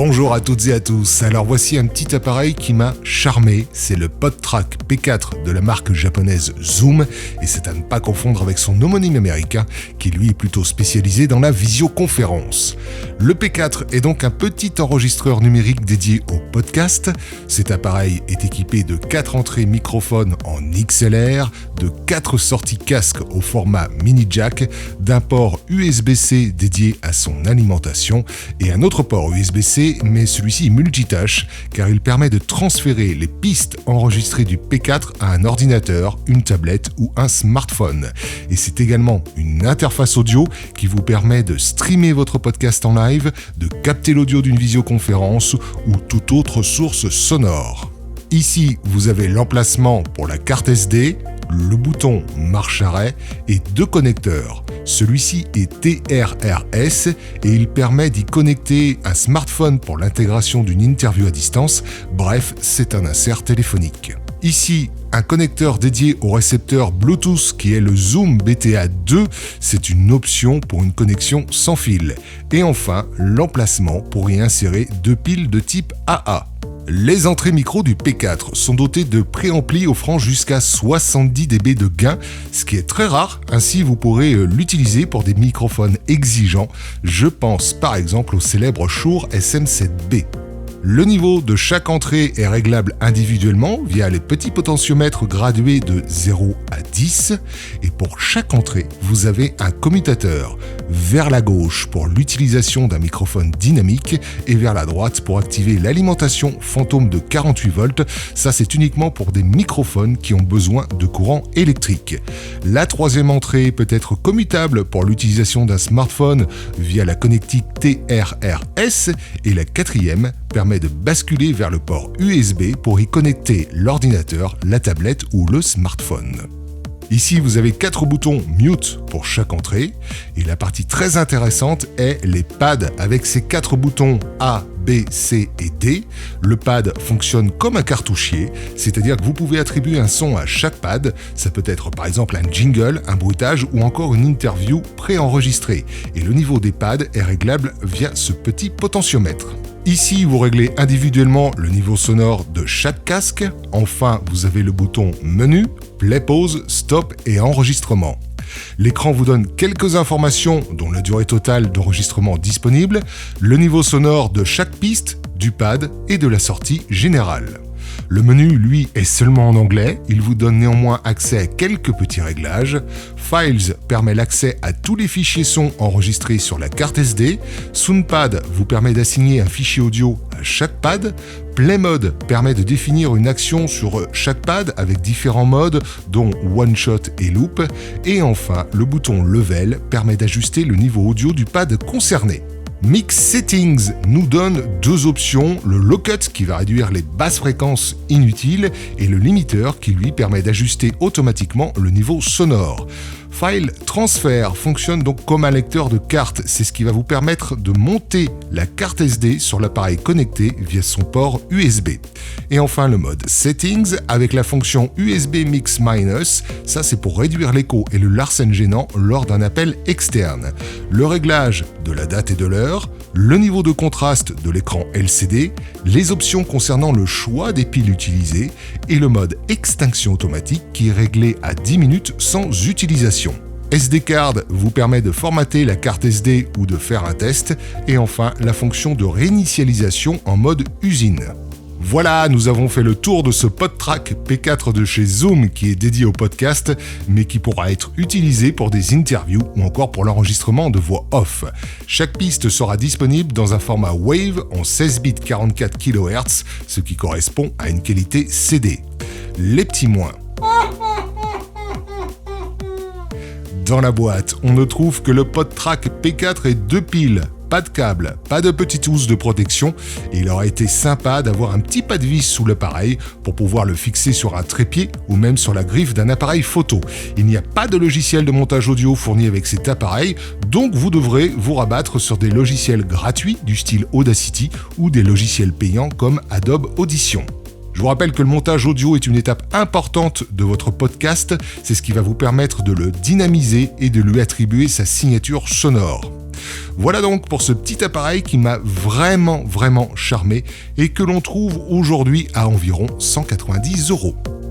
Bonjour à toutes et à tous, alors voici un petit appareil qui m'a charmé, c'est le PodTrack P4 de la marque japonaise Zoom, et c'est à ne pas confondre avec son homonyme américain, qui lui est plutôt spécialisé dans la visioconférence. Le P4 est donc un petit enregistreur numérique dédié au podcast. Cet appareil est équipé de 4 entrées microphones en XLR, de 4 sorties casque au format mini jack, d'un port USB-C dédié à son alimentation, et un autre port USB-C, mais celui-ci est multitâche, car il permet de transférer les pistes enregistrées du P4 à un ordinateur, une tablette ou un smartphone. Et c'est également une interface audio qui vous permet de streamer votre podcast en live, de capter l'audio d'une visioconférence ou toute autre source sonore. Ici, vous avez l'emplacement pour la carte SD, le bouton marche-arrêt et 2 connecteurs. Celui-ci est TRRS et il permet d'y connecter un smartphone pour l'intégration d'une interview à distance. Bref, c'est un insert téléphonique. Ici, un connecteur dédié au récepteur Bluetooth qui est le Zoom BTA2, c'est une option pour une connexion sans fil. Et enfin, l'emplacement pour y insérer 2 piles de type AA. Les entrées micro du P4 sont dotées de préamplis offrant jusqu'à 70 dB de gain, ce qui est très rare, ainsi vous pourrez l'utiliser pour des microphones exigeants. Je pense par exemple au célèbre Shure SM7B. Le niveau de chaque entrée est réglable individuellement via les petits potentiomètres gradués de 0 à 10 et pour chaque entrée, vous avez un commutateur vers la gauche pour l'utilisation d'un microphone dynamique et vers la droite pour activer l'alimentation fantôme de 48 volts. Ça, c'est uniquement pour des microphones qui ont besoin de courant électrique. La troisième entrée peut être commutable pour l'utilisation d'un smartphone via la connectique TRRS et la quatrième permet de basculer vers le port USB pour y connecter l'ordinateur, la tablette ou le smartphone. Ici, vous avez 4 boutons mute pour chaque entrée et la partie très intéressante est les pads avec ces 4 boutons A, B, C et D. Le pad fonctionne comme un cartouchier, c'est-à-dire que vous pouvez attribuer un son à chaque pad. Ça peut être par exemple un jingle, un bruitage ou encore une interview préenregistrée. Et le niveau des pads est réglable via ce petit potentiomètre. Ici, vous réglez individuellement le niveau sonore de chaque casque. Enfin, vous avez le bouton menu, play, pause, stop et enregistrement. L'écran vous donne quelques informations, dont la durée totale d'enregistrement disponible, le niveau sonore de chaque piste, du pad et de la sortie générale. Le menu, lui, est seulement en anglais, il vous donne néanmoins accès à quelques petits réglages. Files permet l'accès à tous les fichiers son enregistrés sur la carte SD. Soundpad vous permet d'assigner un fichier audio à chaque pad. Play Mode permet de définir une action sur chaque pad avec différents modes, dont One Shot et Loop. Et enfin, le bouton Level permet d'ajuster le niveau audio du pad concerné. Mix Settings nous donne 2 options, le Low Cut qui va réduire les basses fréquences inutiles et le limiteur qui lui permet d'ajuster automatiquement le niveau sonore. File Transfer fonctionne donc comme un lecteur de carte, c'est ce qui va vous permettre de monter la carte SD sur l'appareil connecté via son port USB. Et enfin le mode Settings avec la fonction USB Mix Minus, ça c'est pour réduire l'écho et le larsen gênant lors d'un appel externe. Le réglage de la date et de l'heure, le niveau de contraste de l'écran LCD, les options concernant le choix des piles utilisées et le mode extinction automatique qui est réglé à 10 minutes sans utilisation. SD Card vous permet de formater la carte SD ou de faire un test et enfin la fonction de réinitialisation en mode usine. Voilà, nous avons fait le tour de ce PodTrack P4 de chez Zoom qui est dédié au podcast, mais qui pourra être utilisé pour des interviews ou encore pour l'enregistrement de voix off. Chaque piste sera disponible dans un format Wave en 16 bits 44 kHz, ce qui correspond à une qualité CD. Les petits moins. Dans la boîte, on ne trouve que le PodTrack P4 et 2 piles. Pas de câble, pas de petite housse de protection et il aurait été sympa d'avoir un petit pas de vis sous l'appareil pour pouvoir le fixer sur un trépied ou même sur la griffe d'un appareil photo. Il n'y a pas de logiciel de montage audio fourni avec cet appareil, donc vous devrez vous rabattre sur des logiciels gratuits du style Audacity ou des logiciels payants comme Adobe Audition. Je vous rappelle que le montage audio est une étape importante de votre podcast, c'est ce qui va vous permettre de le dynamiser et de lui attribuer sa signature sonore. Voilà donc pour ce petit appareil qui m'a vraiment charmé et que l'on trouve aujourd'hui à environ 190 €.